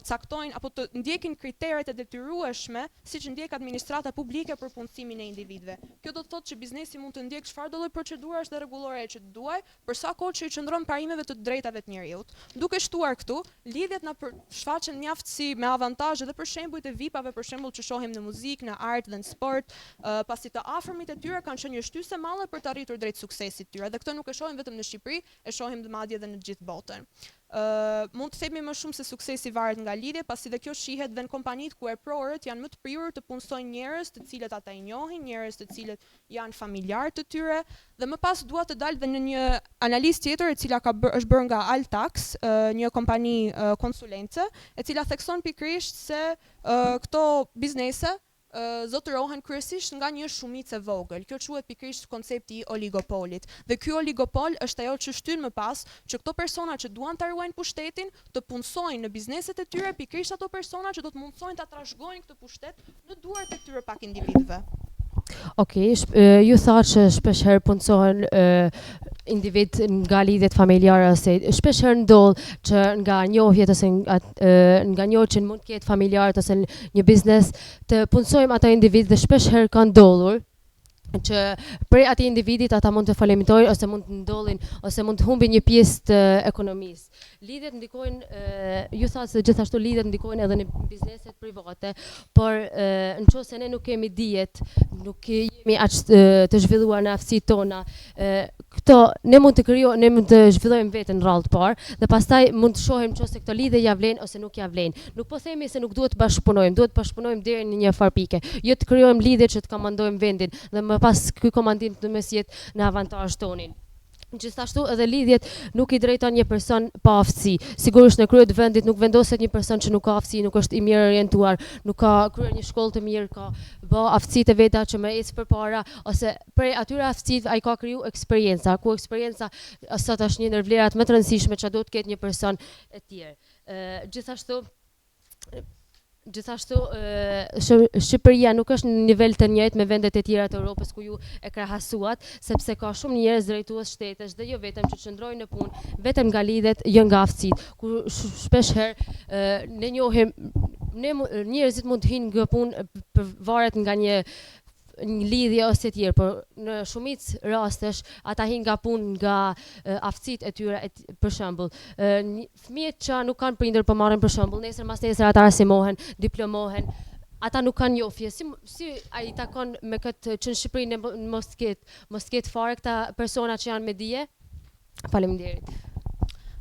caktojnë apo të ndjekin kriteret e detyrueshme, siç ndjek administrata publike për punësimin e individëve. Kjo do të thotë që biznesi mund të ndjek çfarë do lloj procedurash dhe rregullore që duaj, për sa kohë që i qëndron parimeve të drejtave të njerëzit. Duke shtuar këtu, lidhjet na shfaqen mjaft si me avantazhe dhe për shembujt e VIP-ave, për shembull që shohim në muzikë, në art dhe në sport, pasi të afërmit e tyre kanë qenë një shtysë e madhe për të arritur drejt suksesit të tyre. Dhe këtë nuk e shohim vetëm në Shqipëri, e shohim madje edhe në gjithë botën. Mund të themi më shumë se suksesi varet nga lidhje, pasi dhe kjo shihet dhe në kompanitë ku prokurorët janë më të prirur të punësojnë njerëz të cilët ata i njohin, njerëz të cilët janë familjar të tyre, dhe më pas dua të dalë dhe në një analizë tjetër e cila është bërë nga Altax, një kompani konsulence, e cila thekson pikërisht se këto biznese zotërohen kryesisht nga një shumicë e vogël. Kjo quhet pikërisht koncepti i oligopolit. Dhe ky oligopol është ajo që shtyn më pas që këto persona që duan ta ruajnë pushtetin të punësojnë në bizneset e tyre, pikërisht ato persona që do të mundsojnë ta trashëgojnë këtë pushtet në duart e këtyre pak individëve. Okej, ju thash që shpeshherë punësohen individ nga lidhjet familjare ose shpeshherë ndodh që nga njohjet ose nga njohjet që mund të ketë familjarët ose një biznes të punësojmë ata individ dhe shpeshherë kanë ndodhur që prej atij individit ata mund të falimentojnë ose mund të ndollin ose mund të humbin një pjesë të ekonomisë. Lidhjet ndikojnë, ju thatë se gjithashtu lidhjet ndikojnë edhe në bizneset private, por nëse ne nuk kemi dijet, nuk jemi aq të zhvilluar në aftësitë tona, këto ne mund të zhvillojmë veten në radhë të parë dhe pastaj mund të shohim nëse këto lidhje ja vlen ose nuk ja vlen. Nuk po themi se nuk duhet të bashkëpunojmë, duhet të bashkëpunojmë deri në një farë pike. Jo të krijojmë lidhje që të komandojmë vendin dhe më pas ky komandim të mos jetë në avantazh tonin. Gjithashtu edhe lidhjet nuk i drejton një person pa aftësi. Sigurisht në krye të vendit nuk vendoset një person që nuk ka aftësi, nuk është i mirë orientuar, nuk ka kryer një shkollë të mirë, ka bë aftësitë e veta që më ecë përpara ose prej atyre aftësive ai ka kriju eksperjenca, ku eksperjenca sot është një ndër vlerat më të rëndësishme që do të ketë një person e tjerë. Gjithashtu Shqipëria nuk është në nivel të njëjtë me vendet e tjera të Europës ku ju e krahasuat, sepse ka shumë njerëz drejtues shtetesh dhe jo vetëm që qëndrojnë në punë, vetëm nga lidhjet, jo nga aftësitë, ku shpeshherë ne njohim njerëzit mund të hinë nga punë varet nga një lidhje ose tjerë, por në shumicë rastesh ata hinë nga punë nga aftësitë e tyre, për shembull. Fëmijët që nuk kanë prindër po marrin për shembull, nesër mas nesër ata arsimohen, diplomohen, ata nuk kanë njofje. Si ai takon me këtë që në Shqipëri mos ketë fare këta persona që janë me dije? Faleminderit.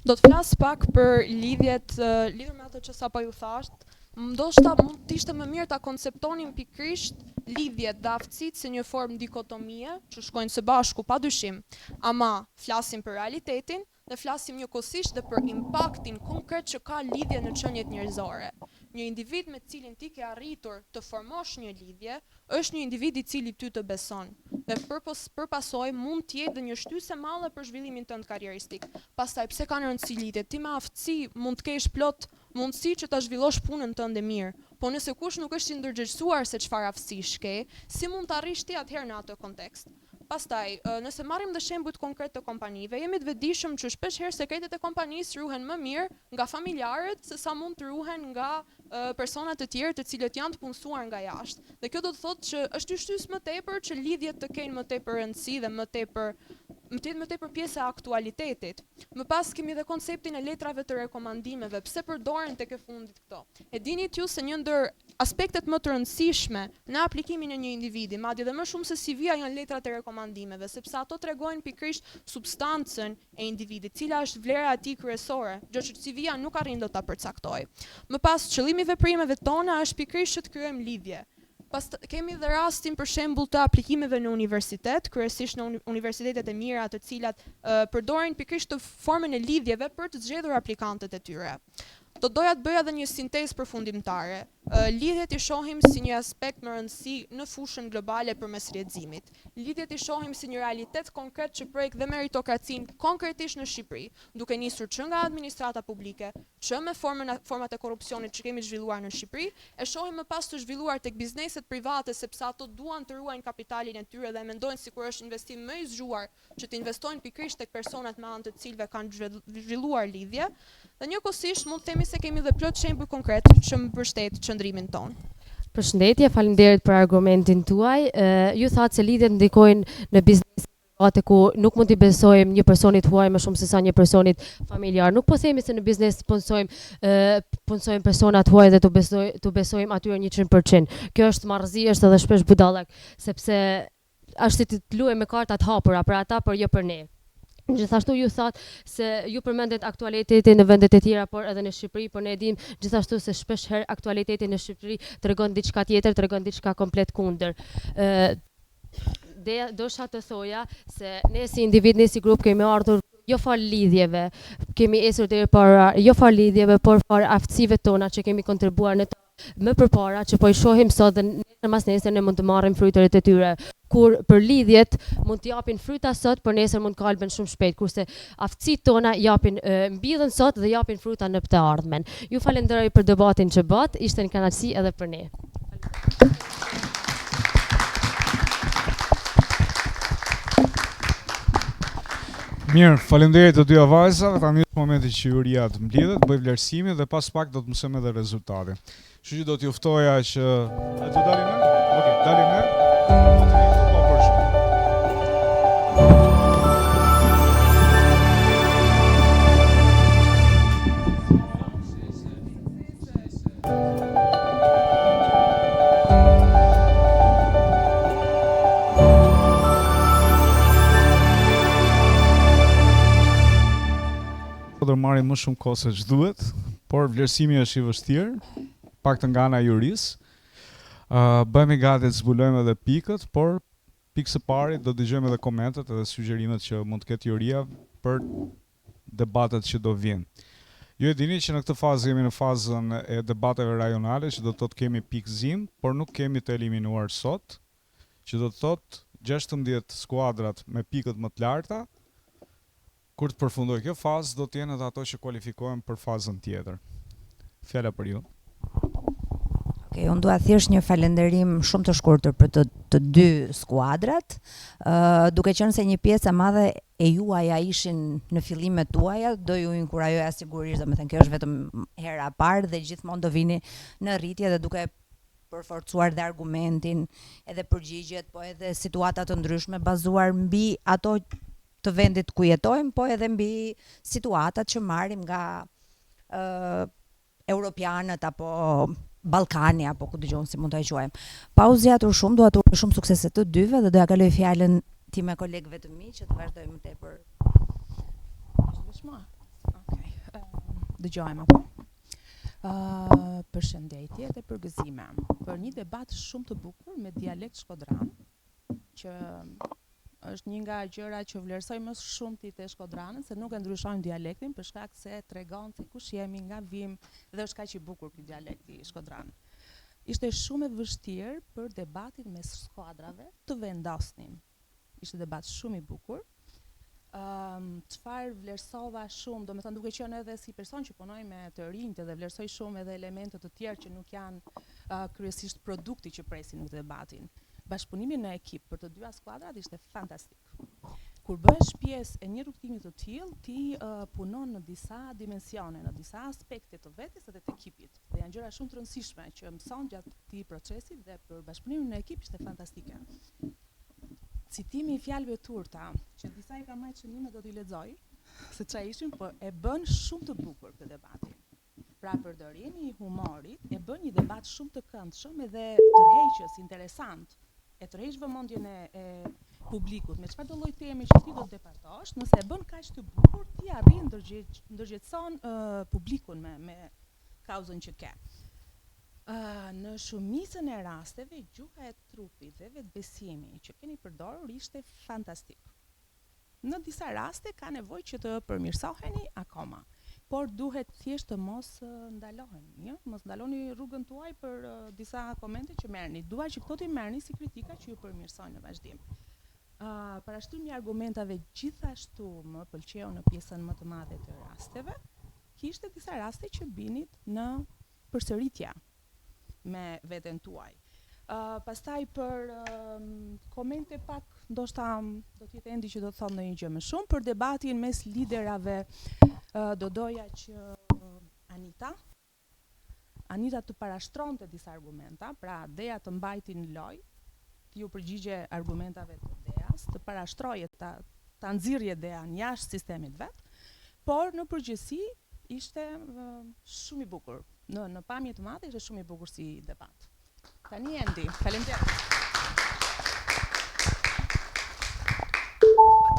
Do të flas pak për lidhjet lidhur me ato që sapo ju thasht. Ndoshta mund të ishte më mirë ta konceptonim pikërisht lidhjet dhe aftësitë si një formë dikotomie që shkojnë së bashku padyshim, ama flasim për realitetin dhe flasim njëkohësisht dhe për impaktin konkret që ka lidhje në qenjet njerëzore. Një individ me cilin ti ke arritur të formosh një lidhje, është një individ i cili ty të beson dhe përpasoj mund të jetë dhe një shtysë e madhe për zhvillimin tënd karrieristik. Pastaj pse kanë rëndësi lidhjet? Ti me aftësi mund të kesh plot mundësi që ta zhvillosh punën tënde mirë, po nëse kush nuk është i ndërgjegjësuar se çfarë aftësish ke, si mund të arrish ti atëherë në atë kontekst? Pastaj, nëse marrim dhe shembujt konkret të kompanive, jemi të vetëdijshëm që shpesh herë sekretet e kompanisë ruhen më mirë nga familjarët se sa mund të ruhen nga persona të tjerë të cilët janë të punësuar nga jashtë. Dhe kjo do të thotë që është i shtys më tepër që lidhjet të kenë më tepër rëndësi dhe më tepër pjesë e aktualitetit. Më pas kemi dhe konceptin e letrave të rekomandimeve. Pse përdoren tek e fundit këto? E dini ju se një ndër aspektet më të rëndësishme në aplikimin e një individi, madje dhe më shumë se CV-ja janë letrat e rekomandimeve, sepse ato tregojnë pikërisht substancën e individit, cila është vlera e tij kryesore, gjë që CV-ja nuk arrin dot ta përcaktojë. Më pas qëllimi i veprimeve tona është pikërisht që të krijojmë lidhje. Kemi dhe rastin për shembull të aplikimeve në universitet, kryesisht në universitetet e mira të cilat përdorin pikërisht të formën e lidhjeve për të zgjedhur aplikantët e tyre. Do doja të bëja edhe një sintezë përfundimtare. Lidhjet i shohim si një aspekt më rëndësi në fushën globale përmes leximit. Lidhjet i shohim si një realitet konkret që prek dhe meritokracinë konkretisht në Shqipëri, duke nisur që nga administrata publike, që me format e korrupsionit që kemi zhvilluar në Shqipëri, e shohim më pas të zhvilluar tek bizneset private sepse ato duan të ruajnë kapitalin e tyre dhe mendojnë sikur është investim më i zgjuar që të investojnë pikërisht tek personat me anë të cilëve kanë zhvilluar lidhje. Dhe njëkohësisht mund të themi se kemi dhe plot shembuj konkret që mbështet qëndrimin ton. Përshëndetje, faleminderit për argumentin tuaj. Ju thatë se lidhjet ndikojnë në biznes private ku nuk mund t'i besojmë një personit huaj më shumë se sa një personit familjar. Nuk po themi se në biznes punsojmë personat huaj dhe të besojmë atyre 100%. Kjo është marrëzi, është edhe shpesh budallak, sepse është si të luajmë me kartat hapura për ata, por jo për ne. Gjithashtu ju thatë se ju përmendet aktualitetin në vendet e tjera, por edhe në Shqipëri, por ne dim gjithashtu se shpesh herë aktualiteti në Shqipëri tregon diçka tjetër, tregon diçka komplet kundër. Dosha të thoja se ne si individ, ne si grup kemi ardhur jo fal lidhjeve, kemi esur deri para jo fal lidhjeve, por fal aftësive tona që kemi kontribuar në më përpara që po i shohim sot dhe nesër mas nesër ne mund të marrim frytërit e tyre. Kur për lidhjet mund të japin fryta sot, por nesër mund të kalben shumë shpejt, kurse aftësitë tona japin mbidhen sot dhe japin fruta në të ardhmen. Ju falenderoj për debatin që bët, ishte një kënaqësi edhe për ne. Mirë, faleminderit të dyja vajzave. Tani është momenti që juria të mbledhet, bëj vlerësimin dhe pas pak do të mësojmë edhe rezultatin. Kështu që do t'ju ftoja që a do dalim ne? Okej, dalim ne. Do marrim më shumë kohë se ç'duhet, por vlerësimi është i vështirë, paktën nga ana juris. Bëhemi gati të zbulojmë edhe pikët, por pikë së pari do dëgjojmë edhe komentet edhe sugjerimet që mund të ketë juria për debatet që do vinë. Ju e dini që në këtë fazë jemi në fazën e debateve rajonale, që do të thotë kemi pikëzim, por nuk kemi të eliminuar sot, që do të thotë 16 skuadrat me pikët më të larta. Kur të përfundoj kjo fazë, do të jenë edhe ato që kualifikohen për fazën tjetër. Fjala për ju. Okej, unë dua thjesht një falënderim shumë të shkurtër për të dy skuadrat, duke qenë se një pjesë e madhe e juaja ishin në fillimet tuaja, do ju inkurajoja sigurisht, domethënë kjo është vetëm hera e parë dhe gjithmonë do vini në rritje dhe duke përforcuar dhe argumentin, edhe përgjigjet, po edhe situata të ndryshme bazuar mbi ato të vendit ku jetojmë, po edhe mbi situatat që marrim nga europianët apo Ballkani apo ku dëgjon si mund ta quajmë. Pa u zgjatur shumë, dua të uroj shumë suksese të dyve dhe do ja kaloj fjalën ti me kolegëve të mi që të vazhdojmë më tepër. Dëgjojmë apo? Përshëndetje dhe përgëzime për një debat shumë të bukur me dialekt shkodran, që është një nga gjërat që vlerësoj më shumë ti të Shkodranës, se nuk e ndryshojmë dialektin për shkak se tregon se kush jemi, nga vim dhe është kaq i bukur ky dialekti shkodran. Ishte shumë e vështirë për debatin mes skuadrave të vendosnim. Ishte debat shumë i bukur. Çfarë vlerësova shumë, do me thënë duke qenë edhe si person që punoj me të rinjtë dhe vlerësoj shumë edhe elementet të tjerë që nuk janë kryesisht produkti që presin në debatin. Bashkëpunimi në ekip për të dyja skuadrat ishte fantastik. Kur bësh pjesë e një rrugtimi të tillë, ti punon në disa dimensione, në disa aspekte të vetes edhe të ekipit. Dhe janë gjëra shumë të rëndësishme që mëson gjatë këtij procesi dhe për bashkëpunimin në ekip ishte fantastike. Citimi i fjalëve të urta, që disa i kanë marrë çmime do t'i lexoj, se çfarë ishin, po e bën shumë të bukur këtë debatin. Pra përdorimi i humorit e bën një debat shumë të këndshëm edhe tërheqës, interesant. E tërheq vëmendjen e publikut me çfarëdo lloj teme që ti do të debatosh, nëse e bën kaq të bukur, ti arrin ndërgjegjëson publikun me kauzën që ke. Në shumicën e rasteve, gjuha e trupit dhe vetbesimi që keni përdorur ishte fantastik. Në disa raste ka nevojë që të përmirësoheni akoma, por duhet thjesht të mos ndaloheni, mos ndaloni rrugën tuaj për disa komente që merrni. Dua që këto t'i merrni si kritika që ju përmirësojnë në vazhdim. Parashtrimi i argumentave gjithashtu më pëlqeu në pjesën më të madhe të rasteve. Kishte disa raste që binit në përsëritja me veten tuaj. Pastaj për komente pak, ndoshta do të jetë endi që do të them ndonjë gjë më shumë për debatin mes liderave. Do doja që Anita të parashtronte disa argumenta, pra Dea të mbajti në lojë, ti u përgjigje argumentave të Deas, të parashtroje, ta nxirrje Dean jashtë sistemit vet, por në përgjithësi ishte shumë i bukur. Në pamje të madhe ishte shumë i bukur si debat. Tani Endi, faleminderit.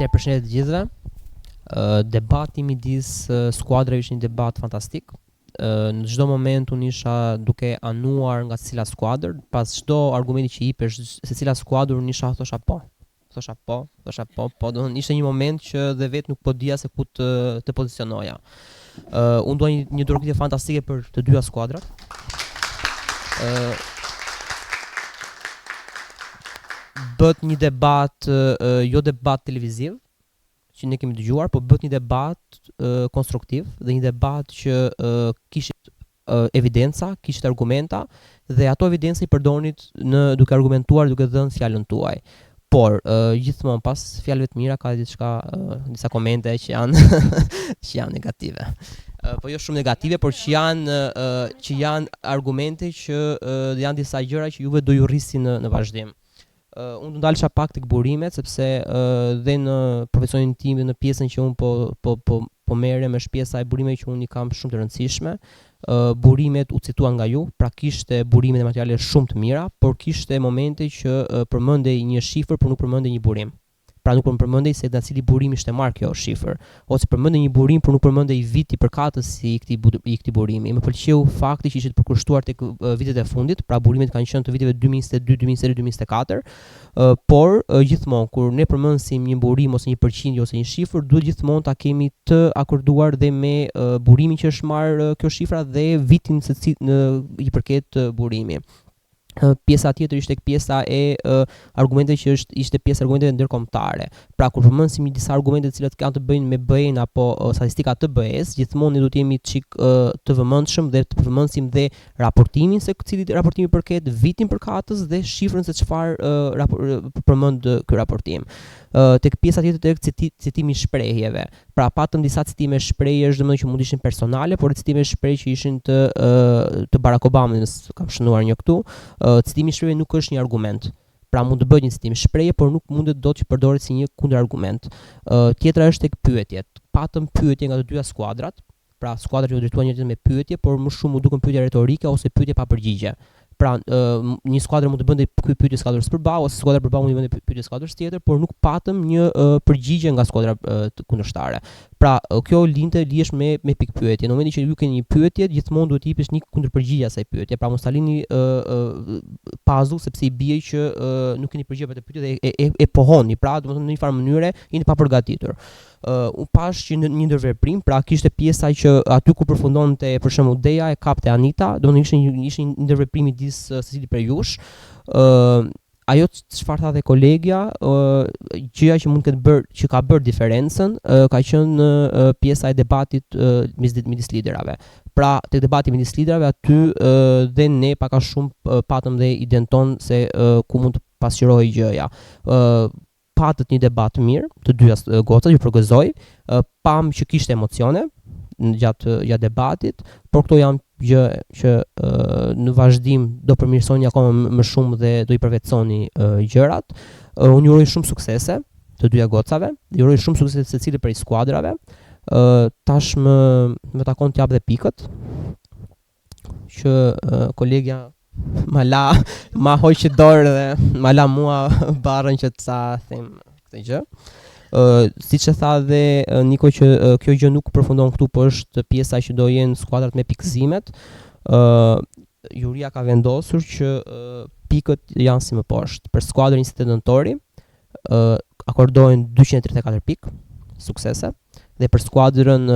Përshëndetje të gjithëve. Debati midis skuadrave ishte një debat fantastik. Në çdo moment unë isha duke anuar nga secila skuadër, pas çdo argumenti që jipesh secila skuadër unë isha thosha po. Do ishte një moment që dhe vetë nuk po dija se ku të pozicionoja. Unë dua një dorëkitje fantastike për të dyja skuadrat. Bët një debat, jo debat televiziv, që ne kemi dëgjuar, po bët një debat konstruktiv dhe një debat që kishte evidenca, kishte argumenta dhe ato evidenca i përdornit duke argumentuar, duke dhënë fjalën tuaj. Por gjithmonë pas fjalëve të mira ka disa komente që janë negative. Po jo shumë negative, por që janë argumente që janë disa gjëra që juve do ju rrisin në vazhdim. Unë do ndalesha pak tek burimet, sepse dhe në profesionin tim dhe në pjesën që unë po merrem është pjesa e burimeve që unë i kam shumë të rëndësishme. Burimet u cituan nga ju, pra kishte burime dhe materiale shumë të mira, por kishte momente që përmendej një shifër, por nuk përmendej një burim. Pra nuk përmendej se nga cili burim ishte marrë kjo shifër, ose përmendej një burim por nuk përmendej viti përkatës i këtij burimi. Më pëlqeu fakti që ishte përkushtuar tek vitet e fundit, pra burimet kanë qenë të viteve 2022, 2023, 2024, por gjithmonë kur ne përmendsim një burim ose një përqindje ose një shifër, duhet gjithmonë ta kemi të akorduar dhe me burimin që është marrë kjo shifra dhe vitin se i përket burimi. Pjesa tjetër ishte pjesa e argumenteve që ishte pjesa argumenteve ndërkombëtare. Pra kur përmendsim disa argumente të cilat kanë të bëjnë me BE-n apo statistika të BE-s, gjithmonë ne duhet të jemi çik të vëmendshëm dhe të përmendsim dhe raportimin se cili raportimi përket, vitin përkatës dhe shifrën se çfarë përmend ky raportim. Tek pjesa tjetër tek citimi i shprehjeve. Pra patëm disa citime shprehjesh domethënë që mund ishin personale, por citime shprehje që ishin të Barack Obamës, kam shënuar një këtu. Citimi i shprehjeve nuk është një argument. Pra mund të bëhet një citim shprehje, por nuk mundet dot që përdoret si një kundërargument. Tjetra është tek pyetjet. Patëm pyetje nga të dyja skuadrat, Pra skuadrat u drejtuan njëri me pyetje, por më shumë u dukën pyetje retorike ose pyetje pa përgjigje. Pra një skuadër mund të bënte pyetje skuadrës përballë ose skuadra përballë mund të bënte pyetje skuadrës tjetër, por nuk patëm një përgjigje nga skuadra kundërshtare. Pra kjo lihesh me pikpyetje. Në momentin që ju keni një pyetje, gjithmonë duhet të jepish një kundërpërgjigje asaj pyetje. Pra mos ta lini puzzle sepse i bie që nuk keni përgjigje për të pyetje dhe e pohoni. Pra domethënë në një farë mënyre jeni pa përgatitur. U pash që një ndërveprim, pra kishte pjesa që aty ku përfundonte për shembull Deja e kapte Anita, domethënë ishin një ndërveprim i secili për jush. Ajo çfarë tha dhe kolegja, gjëja që mund të që ka bërë diferencën, ka qenë pjesa e debatit midis liderave. Pra tek debati midis liderave aty dhe ne pak a shumë patëm dhe idenë tonë se ku mund të pasqyrohej gjëja. Patët një debat mirë, të dyja gocat ju përgëzoj, pam që kishte emocione gjatë debatit, por këto janë gjë që në vazhdim do përmirësoni akoma më shumë dhe do i përvetësoni gjërat. Unë ju uroj shumë suksese të dyja gocave, ju uroj shumë suksese secilit prej skuadrave. Tash më takon të jap dhe pikët që kolegja ma hoqë dorë dhe ma la mua barën që të sa them këtë gjë. Siç e tha dhe Niko që kjo gjë nuk përfundon këtu, por është pjesa që do jenë skuadrat me pikëzimet. Juria ka vendosur që pikët janë si më poshtë. Për skuadrën 28 nëntori akordohen 234 pikë, suksese, dhe për skuadrën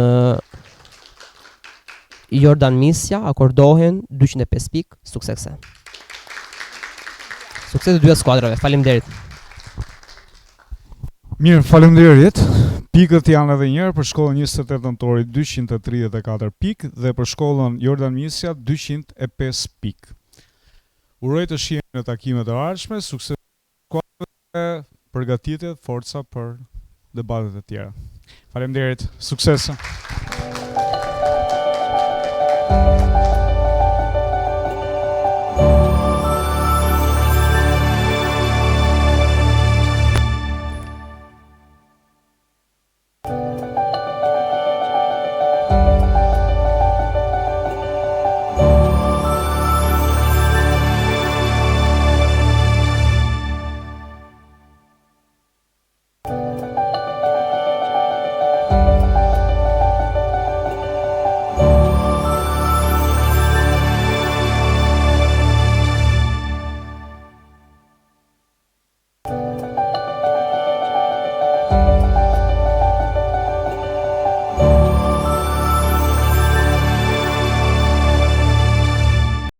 Jordan Misja akordohen 205 pikë, suksese. Sukses të dyja skuadrave. Faleminderit. Mirë, faleminderit. Pikët janë edhe një herë për shkollën 28 nëntori 234 pikë dhe për shkollën Jordan Misja 205 pikë. Uroj të shihemi në takimet e ardhshme, sukses skuadrave, përgatitje, forca për debatet e tjera. Faleminderit, suksese.